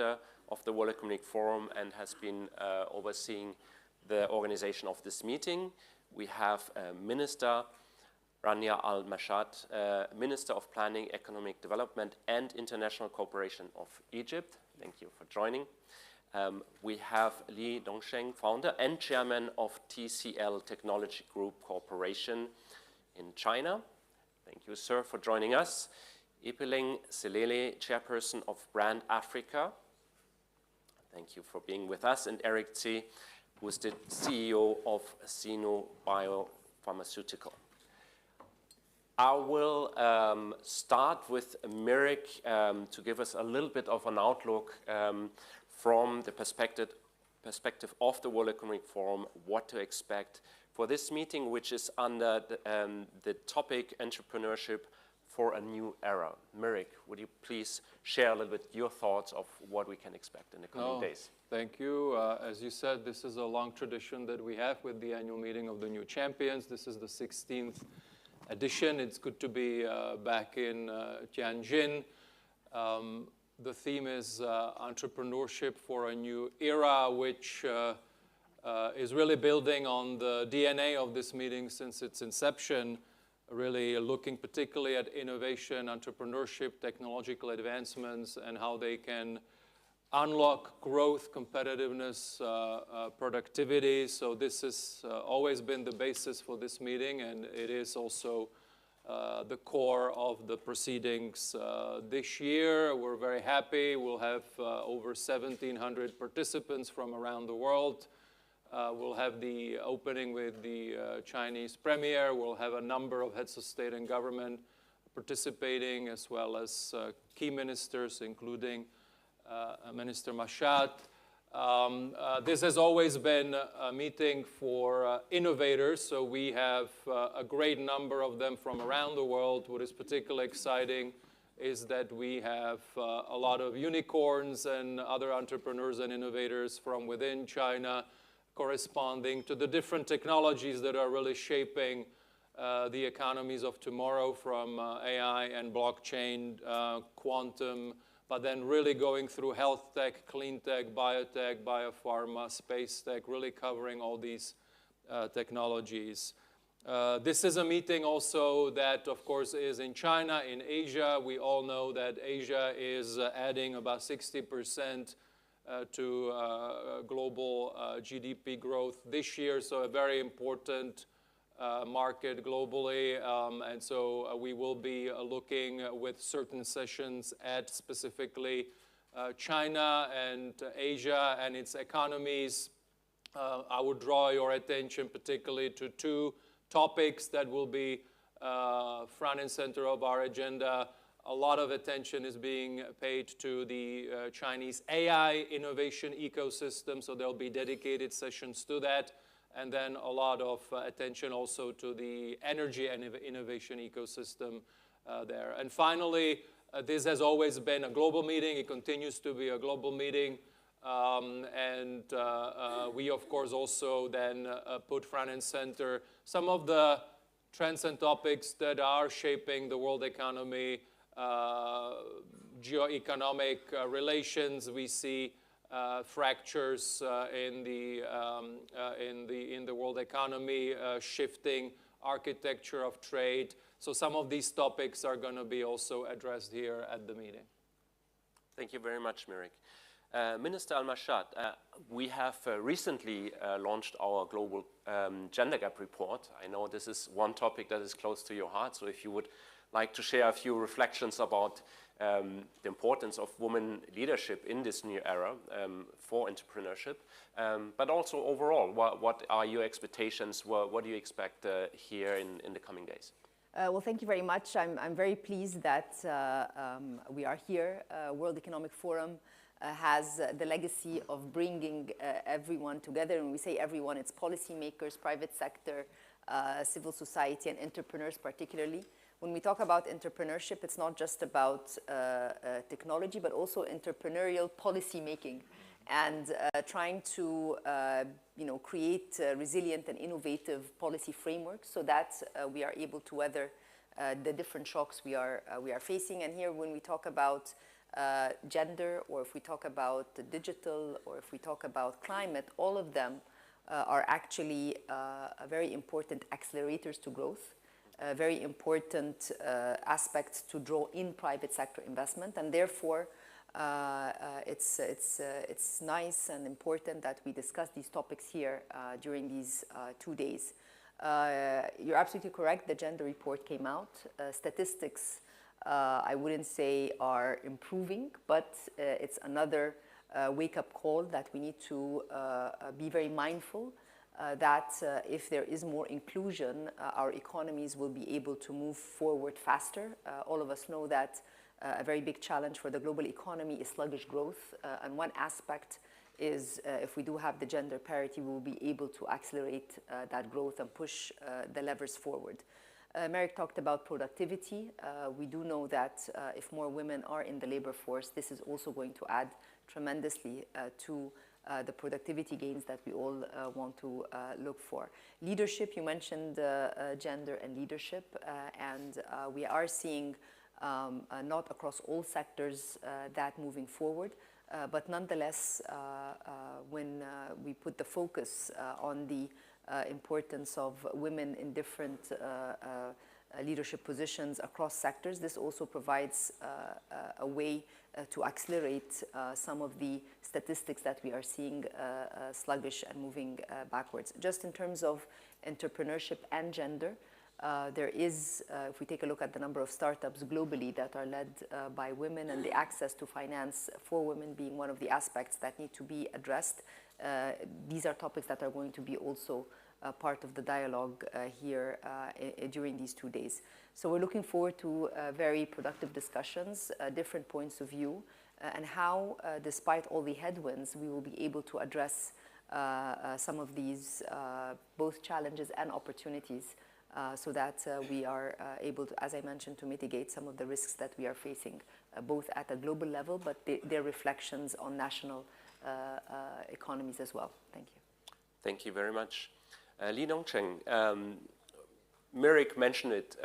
of the World Economic Forum and has been overseeing the organization of this meeting. We have Minister Rania Al-Mashad, Minister of Planning, Economic Development and International Cooperation of Egypt. Thank you for joining. We have Li Dongsheng, founder and chairman of TCL Technology Group Corporation in China. Thank you, sir, for joining us. Ipeling Selele, chairperson of Brand Africa. Thank you for being with us. And Eric Tse, who is the CEO of Sino Biopharmaceutical. I will start with Mirek to give us a little bit of an outlook from the perspective of the World Economic Forum, what to expect for this meeting, which is under the topic entrepreneurship for a new era. Mirek, would you please share a little bit your thoughts of what we can expect in the coming days? Thank you. As you said, this is a long tradition that we have with the annual meeting of the new champions. This is the 16th edition. It's good to be back in Tianjin. The theme is entrepreneurship for a new era, which is really building on the DNA of this meeting since its inception, really looking particularly at innovation, entrepreneurship, technological advancements, and how they can unlock growth, competitiveness, productivity. So this has always been the basis for this meeting, and it is also the core of the proceedings this year. We're very happy. We'll have over 1,700 participants from around the world. We'll have the opening with the Chinese premier. We'll have a number of heads of state and government participating, as well as key ministers, including Minister Mashad. This has always been a meeting for innovators, so we have a great number of them from around the world. What is particularly exciting is that we have a lot of unicorns and other entrepreneurs and innovators from within China, corresponding to the different technologies that are really shaping the economies of tomorrow, from AI and blockchain, quantum, but then really going through health tech, clean tech, biotech, biopharma, space tech, really covering all these technologies. This is a meeting also that, of course, is in China, in Asia. We all know that Asia is adding about 60% to global GDP growth this year, so a very important market globally. And so we will be looking with certain sessions at specifically China and Asia and its economies. I would draw your attention particularly to two topics that will be front and center of our agenda. A lot of attention is being paid to the Chinese AI innovation ecosystem, so there'll be dedicated sessions to that. And then a lot of attention also to the energy and innovation ecosystem there. And finally, this has always been a global meeting. It continues to be a global meeting. We, of course, also then put front and center some of the trends and topics that are shaping the world economy. Geoeconomic relations, we see fractures in the world economy, shifting architecture of trade. So some of these topics are going to be also addressed here at the meeting. Thank you very much, Mirek. Minister Al-Mashad, we have recently launched our global gender gap report. I know this is one topic that is close to your heart, so if you would like to share a few reflections about the importance of women leadership in this new era for entrepreneurship, but also overall, what are your expectations? What do you expect here in the coming days? Well, thank you very much. I'm very pleased that we are here. World Economic Forum has the legacy of bringing everyone together. And when we say everyone, it's policymakers, private sector, civil society, and entrepreneurs particularly. When we talk about entrepreneurship, it's not just about technology, but also entrepreneurial policy making and trying to create resilient and innovative policy frameworks so that we are able to weather the different shocks we are facing. And here, when we talk about gender, or if we talk about digital, or if we talk about climate, all of them are actually very important accelerators to growth, very important aspects to draw in private sector investment, and therefore it's nice and important that we discuss these topics here during these 2 days. You're absolutely correct, the gender report came out. Statistics, I wouldn't say are improving, but it's another wake-up call that we need to be very mindful that if there is more inclusion, our economies will be able to move forward faster. All of us know that a very big challenge for the global economy is sluggish growth, and one aspect is if we do have the gender parity, we will be able to accelerate that growth and push the levers forward. Merrick talked about productivity. We do know that if more women are in the labor force, this is also going to add tremendously to the productivity gains that we all want to look for. Leadership, you mentioned gender and leadership, and we are seeing not across all sectors that moving forward, but nonetheless, when we put the focus on the importance of women in different leadership positions across sectors, this also provides a way to accelerate some of the statistics that we are seeing sluggish and moving backwards. Just in terms of entrepreneurship and gender, there is, if we take a look at the number of startups globally that are led by women, and the access to finance for women being one of the aspects that need to be addressed, these are topics that are going to be also part of the dialogue here during these 2 days. So we're looking forward to very productive discussions, different points of view, and how, despite all the headwinds, we will be able to address some of these both challenges and opportunities so that we are able to, as I mentioned, to mitigate some of the risks that we are facing, both at a global level, but their reflections on national economies as well. Thank you. Thank you very much. Li Dongcheng, Mirik mentioned it,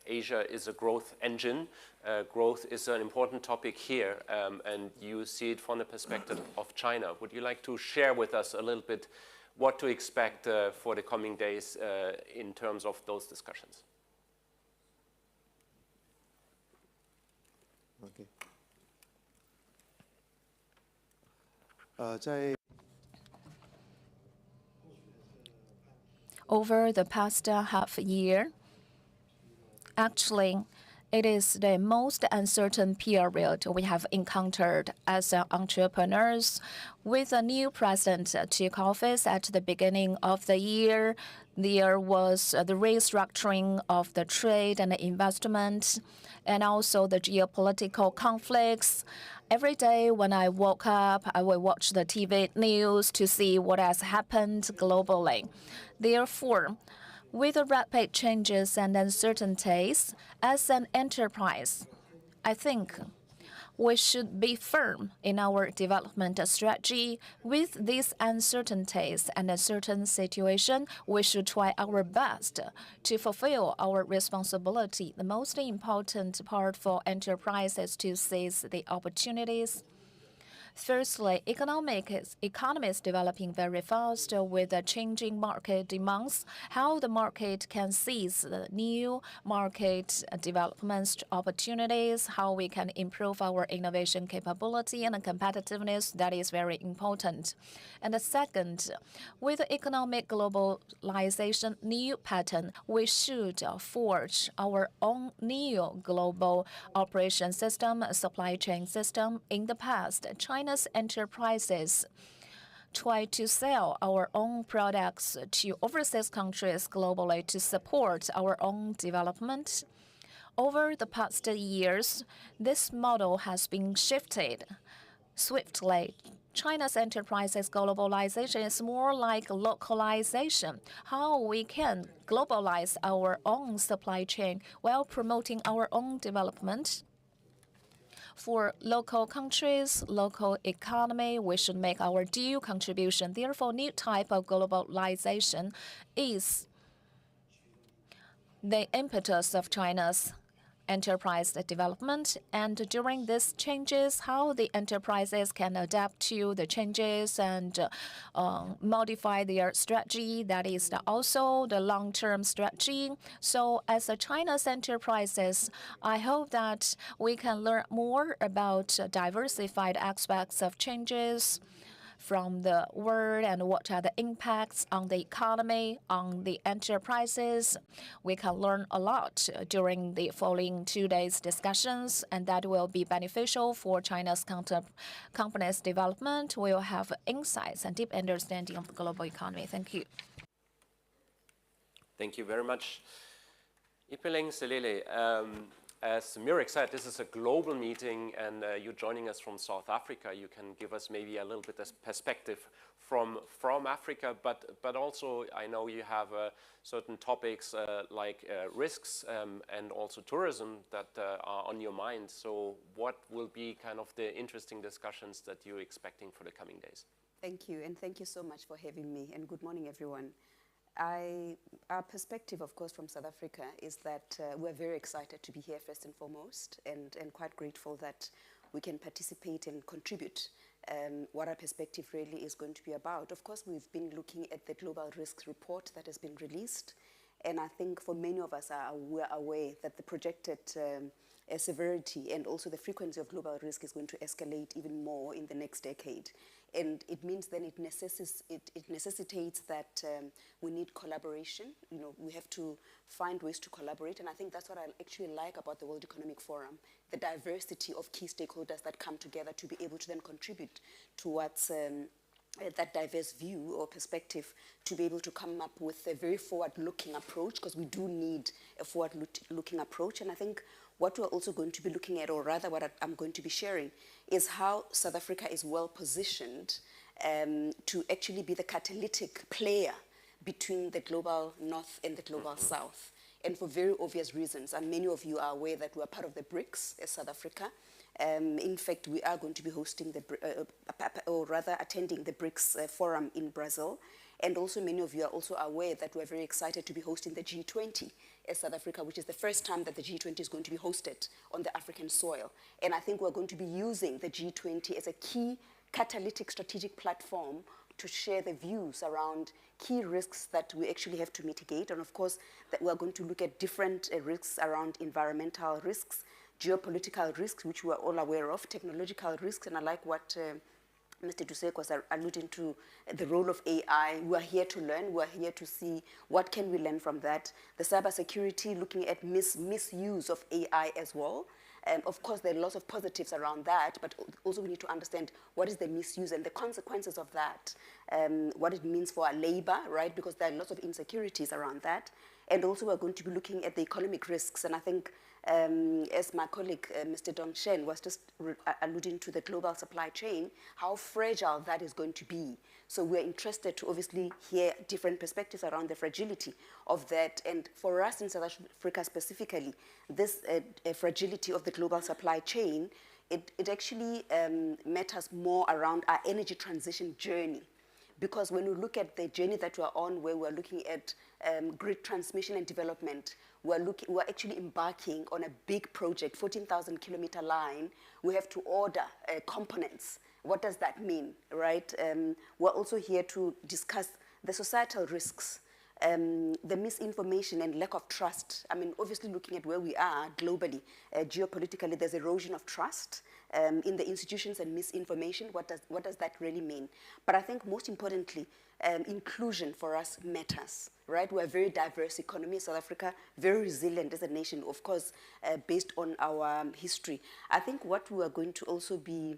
Asia is a growth engine. Growth is an important topic here, and you see it from the perspective of China. Would you like to share with us a little bit what to expect for the coming days in terms of those discussions? Okay. Over the past half year, actually, it is the most uncertain period we have encountered as entrepreneurs. With a new president took office at the beginning of the year, there was the restructuring of the trade and investment, and also the geopolitical conflicts. Every day when I woke up, I will watch the TV news to see what has happened globally. Therefore, with the rapid changes and uncertainties, as an enterprise, I think we should be firm in our development strategy. With these uncertainties and uncertain situation, we should try our best to fulfill our responsibility. The most important part for enterprise is to seize the opportunities. Firstly, economy is developing very fast with the changing market demands. How the market can seize the new market development opportunities, how we can improve our innovation capability and competitiveness, that is very important. And the second, with the economic globalization new pattern, we should forge our own new global operation system, supply chain system. In the past, China's enterprises try to sell our own products to overseas countries globally to support our own development. Over the past years, this model has been shifted swiftly. China's enterprises globalization is more like localization, how we can globalize our own supply chain while promoting our own development. For local countries, local economy, we should make our due contribution. Therefore, new type of globalization is the impetus of China's enterprise development, and during these changes, how the enterprises can adapt to the changes and modify their strategy. That is also the long-term strategy. So as a China's enterprises, I hope that we can learn more about diversified aspects of changes from the world and what are the impacts on the economy, on the enterprises. We can learn a lot during the following 2 days discussions, and that will be beneficial for China's companies' development. We will have insights and deep understanding of the global economy. Thank you. Thank you very much. Ipeling Selele, as Mirek said, this is a global meeting, and you're joining us from South Africa. You can give us maybe a little bit of perspective from Africa, but also I know you have certain topics like risks and also tourism that are on your mind. So what will be kind of the interesting discussions that you're expecting for the coming days? Thank you, and thank you so much for having me, and good morning, everyone. Our perspective, of course, from South Africa is that we're very excited to be here first and foremost, and quite grateful that we can participate and contribute what our perspective really is going to be about. Of course, we've been looking at the Global Risks Report that has been released, and I think for many of us we're aware that the projected severity and also the frequency of global risk is going to escalate even more in the next decade. And it means then it necessitates that we need collaboration. You know, we have to find ways to collaborate, and I think that's what I actually like about the World Economic Forum, the diversity of key stakeholders that come together to be able to then contribute towards that diverse view or perspective, to be able to come up with a very forward-looking approach, because we do need a forward-looking approach. And I think what we're also going to be looking at, or rather what I'm going to be sharing, is how South Africa is well positioned to actually be the catalytic player between the global north and the global south. And for very obvious reasons, and many of you are aware that we are part of the BRICS as South Africa. In fact, we are going to be hosting or rather attending the BRICS forum in Brazil. And also many of you are also aware that we're very excited to be hosting the G20 as South Africa, which is the first time that the G20 is going to be hosted on the African soil. And I think we're going to be using the G20 as a key catalytic strategic platform to share the views around key risks that we actually have to mitigate. And of course, that we're going to look at different risks around environmental risks, geopolitical risks, which we are all aware of, technological risks, and I like what Mr. Dusek was alluding to, the role of AI. We are here to learn. We are here to see what can we learn from that. The cybersecurity, looking at misuse of AI as well. Of course, there are lots of positives around that, but also we need to understand what is the misuse and the consequences of that, what it means for our labor, right? Because there are lots of insecurities around that. And also we're going to be looking at the economic risks. And I think as my colleague, Mr. Dong Shen, was just alluding to the global supply chain, how fragile that is going to be. So we're interested to obviously hear different perspectives around the fragility of that. And for us in South Africa specifically, this fragility of the global supply chain, it actually matters more around our energy transition journey. Because when we look at the journey that we're on, where we're looking at grid transmission and development, we're actually embarking on a big project, 14,000 kilometer line. We have to order components. What does that mean, right? We're also here to discuss the societal risks, the misinformation and lack of trust. I mean, obviously looking at where we are globally, geopolitically, there's erosion of trust in the institutions and misinformation. What does that really mean? But I think most importantly, inclusion for us matters, right? We're a very diverse economy, South Africa, very resilient as a nation, of course, based on our history. I think what we are going to also be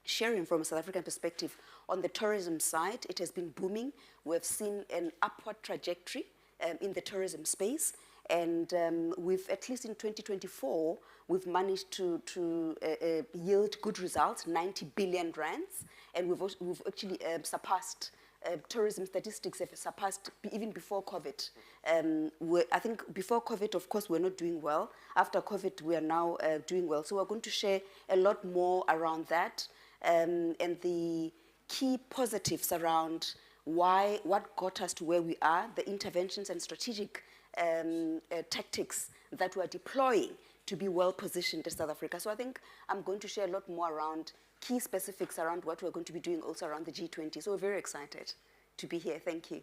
sharing from a South African perspective, on the tourism side, it has been booming. We've seen an upward trajectory in the tourism space. And we've, at least in 2024, we've managed to yield good results, 90 billion rands. And we've actually surpassed, tourism statistics have surpassed even before COVID. I think before COVID, of course, we're not doing well. After COVID, we are now doing well. So we're going to share a lot more around that and the key positives around what got us to where we are, the interventions and strategic tactics that we're deploying to be well positioned in South Africa. So I think I'm going to share a lot more around key specifics around what we're going to be doing also around the G20. So we're very excited to be here. Thank you.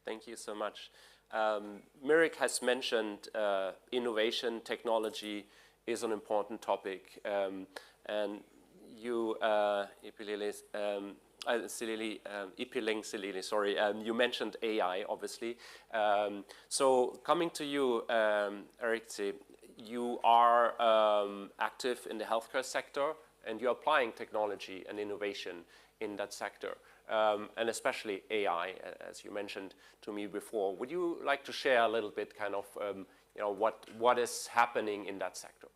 Thank you so much. Mirik has mentioned innovation, technology is an important topic. And you, you mentioned AI, obviously. So coming to you, Erikse, you are active in the healthcare sector, and you're applying technology and innovation in that sector, and especially AI, as you mentioned to me before. Would you like to share a little bit kind of what is happening in that sector?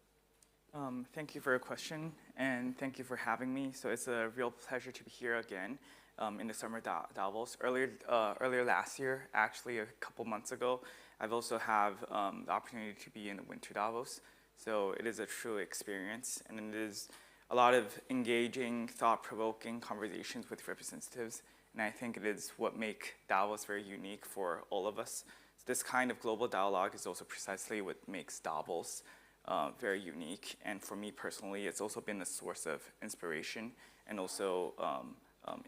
Thank you for your question, and thank you for having me. So it's a real pleasure to be here again in the Summer Davos. Earlier last year, actually a couple months ago, I've also have the opportunity to be in the Winter Davos. So it is a true experience, and it is a lot of engaging, thought-provoking conversations with representatives, and I think it is what makes Davos very unique for all of us. So this kind of global dialogue is also precisely what makes Davos very unique, and for me personally, it's also been a source of inspiration and also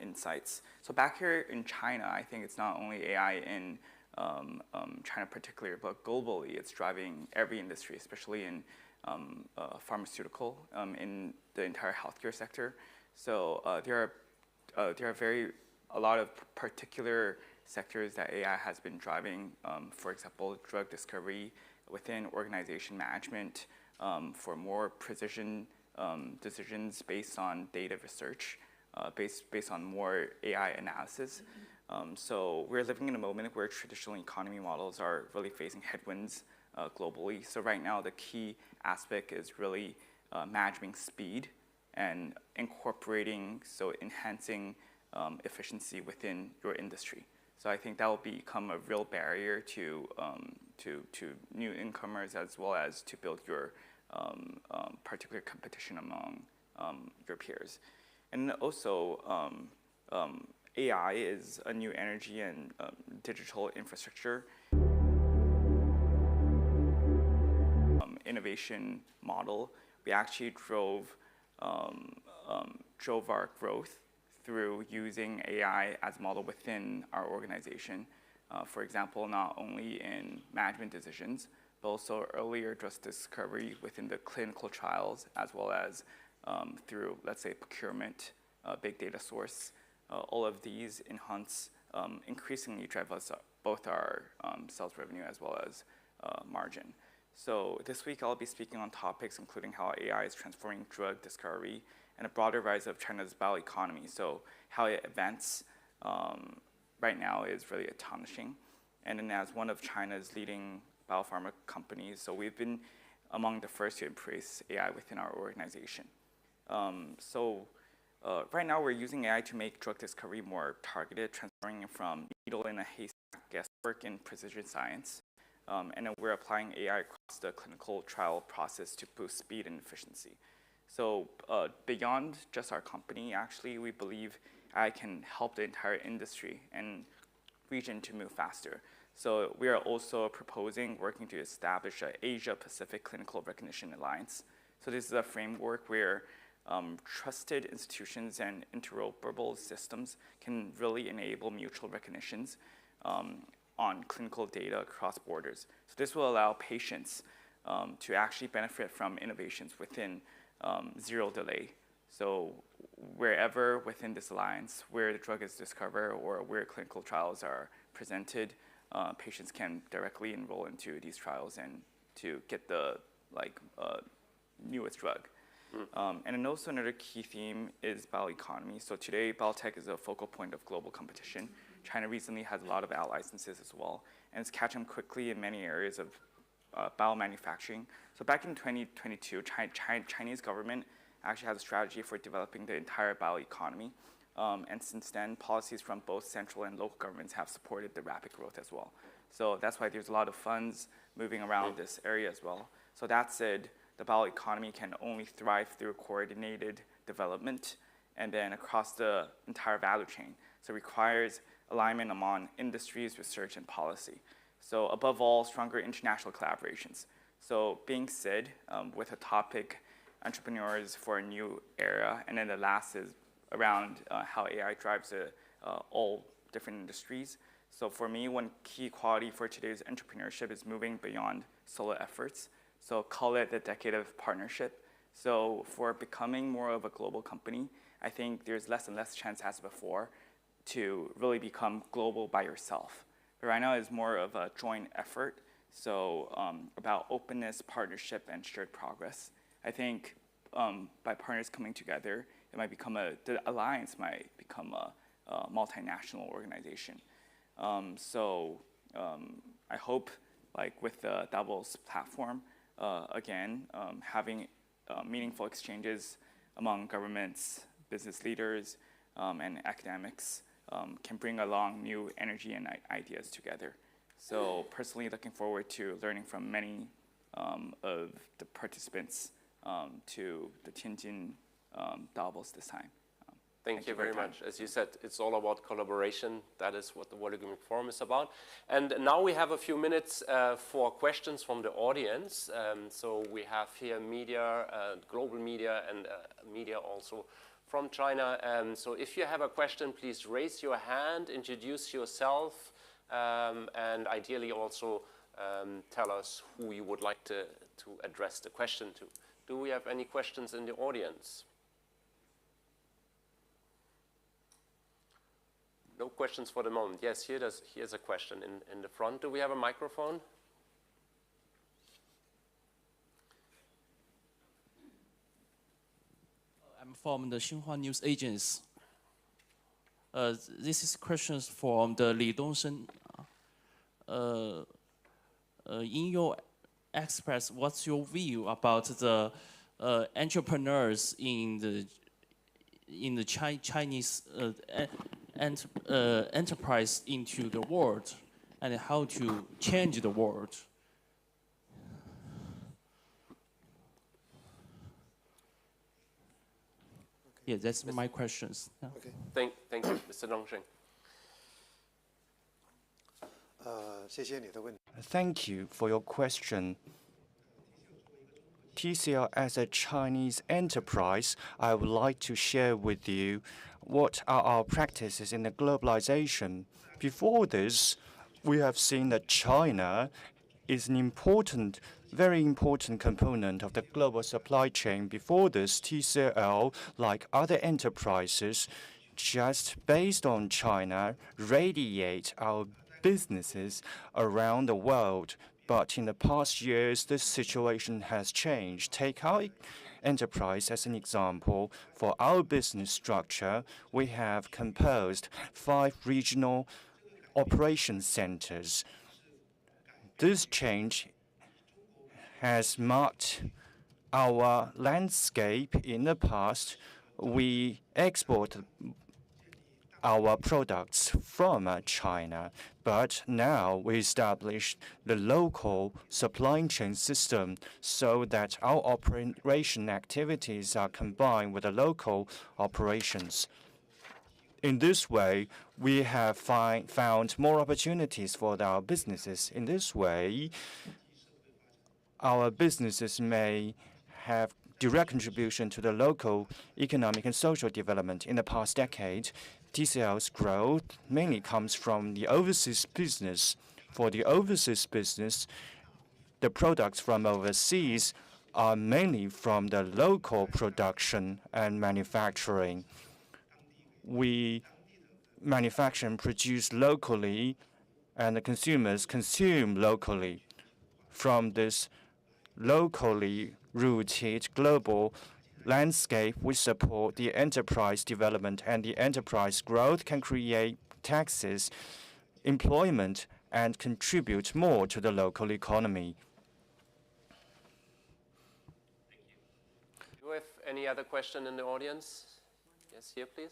insights. So back here in China, I think it's not only AI in China particularly, but globally, it's driving every industry, especially in pharmaceutical, in the entire healthcare sector. So there are a lot of particular sectors that AI has been driving. For example, drug discovery within organization management, for more precision decisions based on data research, based on more AI analysis. So we're living in a moment where traditional economy models are really facing headwinds globally. So right now, the key aspect is really managing speed and incorporating, so enhancing efficiency within your industry. So I think that will become a real barrier to new incomers, as well as to build your particular competition among your peers. And also, AI is a new energy and digital infrastructure innovation model. We actually drove our growth through using AI as a model within our organization. For example, not only in management decisions, but also earlier drug discovery within the clinical trials, as well as through, let's say, procurement, big data source. All of these enhance, increasingly drive us both our sales revenue as well as margin. So this week I'll be speaking on topics including how AI is transforming drug discovery and a broader rise of China's bioeconomy. So how it advances right now is really astonishing. And then as one of China's leading biopharma companies, so we've been among the first to embrace AI within our organization. Right now we're using AI to make drug discovery more targeted, transforming it from needle in a haystack guesswork in precision science. And then we're applying AI across the clinical trial process to boost speed and efficiency. So beyond just our company, actually, we believe AI can help the entire industry and region to move faster. So we are also proposing working to establish an Asia-Pacific Clinical Recognition Alliance. So this is a framework where trusted institutions and interoperable systems can really enable mutual recognitions on clinical data across borders. So this will allow patients to actually benefit from innovations within zero delay. So wherever within this alliance, where the drug is discovered or where clinical trials are presented, patients can directly enroll into these trials and to get the newest drug. And then also another key theme is bioeconomy. So today, biotech is a focal point of global competition. China recently has a lot of out-licenses as well, and it's catching quickly in many areas of biomanufacturing. So back in 2022, Chinese government actually has a strategy for developing the entire bioeconomy. And since then, policies from both central and local governments have supported the rapid growth as well. So that's why there's a lot of funds moving around this area as well. So that said, the bioeconomy can only thrive through coordinated development and then across the entire value chain. So it requires alignment among industries, research, and policy. So above all, stronger international collaborations. So being said, with a topic, entrepreneurs for a new era, and then the last is around how AI drives all different industries. So for me, one key quality for today's entrepreneurship is moving beyond solo efforts. So call it the decade of partnership. So for becoming more of a global company, I think there's less and less chance as before to really become global by yourself. But right now it's more of a joint effort. So about openness, partnership, and shared progress. I think by partners coming together, it might become the alliance might become a multinational organization. So I hope, like with the Davos platform, again, having meaningful exchanges among governments, business leaders, and academics can bring along new energy and ideas together. So personally looking forward to learning from many of the participants to the Tianjin Davos this time. Thank you very much. As you said, it's all about collaboration. That is what the World Economic Forum is about. And now we have a few minutes for questions from the audience. So we have here media, global media, and media also from China. So if you have a question, please raise your hand, introduce yourself, and ideally also tell us who you would like to address the question to. Do we have any questions in the audience? No questions for the moment. Yes, here's a question in the front. Do we have a microphone? I'm from the Xinhua News Agency. This is questions from the Li Dongsheng. In your express, what's your view about the entrepreneurs in the Chinese enterprise into the world, and how to change the world? Yeah, that's my questions. Yeah. Okay. Thank you, Mr. Dongsheng. Thank you for your question. TCL as a Chinese enterprise, I would like to share with you what are our practices in the globalization. Before this, we have seen that China is an important, very important component of the global supply chain. Before this, TCL, like other enterprises, just based on China, radiate our businesses around the world. But in the past years, this situation has changed. Take our enterprise as an example. For our business structure, we have composed 5 regional operation centers. This change has marked our landscape. In the past, we exported our products from China, but now we established the local supply chain system so that our operation activities are combined with the local operations. In this way, we have found more opportunities for our businesses. In this way, our businesses may have direct contribution to the local economic and social development. In the past decade, TCL's growth mainly comes from the overseas business. For the overseas business, the products from overseas are mainly from the local production and manufacturing. We manufacture and produce locally, and the consumers consume locally. From this locally rooted global landscape, we support the enterprise development, and the enterprise growth can create taxes, employment, and contribute more to the local economy. Do we have any other question in the audience? Yes, here, please.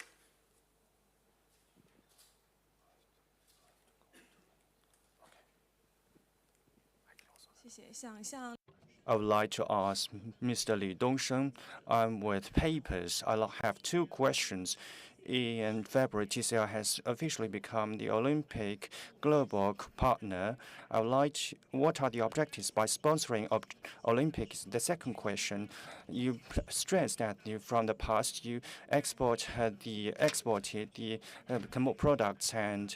I would like to ask Mr. Li Dongsheng, with papers. I have 2 questions. In February, TCL has officially become the Olympic global partner. I would like to, what are the objectives by sponsoring Olympics? The second question, you stressed that from the past you exported the products and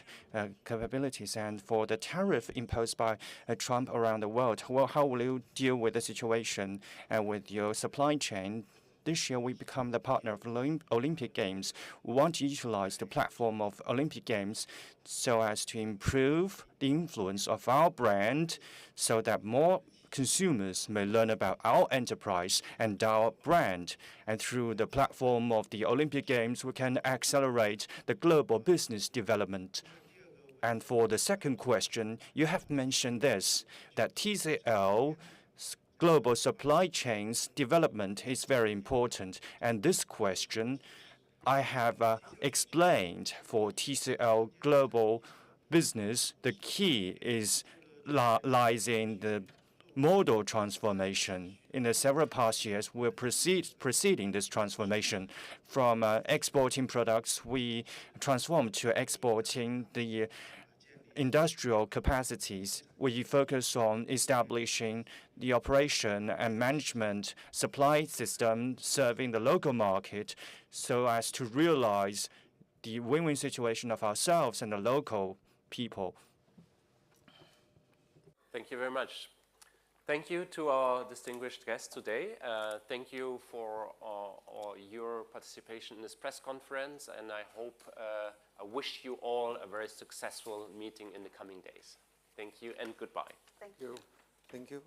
capabilities, and for the tariff imposed by Trump around the world, well, how will you deal with the situation and with your supply chain? This year, we become the partner of Olympic Games. We want to utilize the platform of Olympic Games so as to improve the influence of our brand so that more consumers may learn about our enterprise and our brand. And through the platform of the Olympic Games, we can accelerate the global business development. And for the second question, you have mentioned this, that TCL global supply chains development is very important. And this question I have explained for TCL global business. The key is lies in the model transformation. In the several past years, we're proceeding this transformation. From exporting products, we transformed to exporting the industrial capacities. We focus on establishing the operation and management supply system serving the local market so as to realize the win-win situation of ourselves and the local people. Thank you very much. Thank you to our distinguished guests today. Thank you for your participation in this press conference, and I wish you all a very successful meeting in the coming days. Thank you and goodbye. Thank you. Thank you.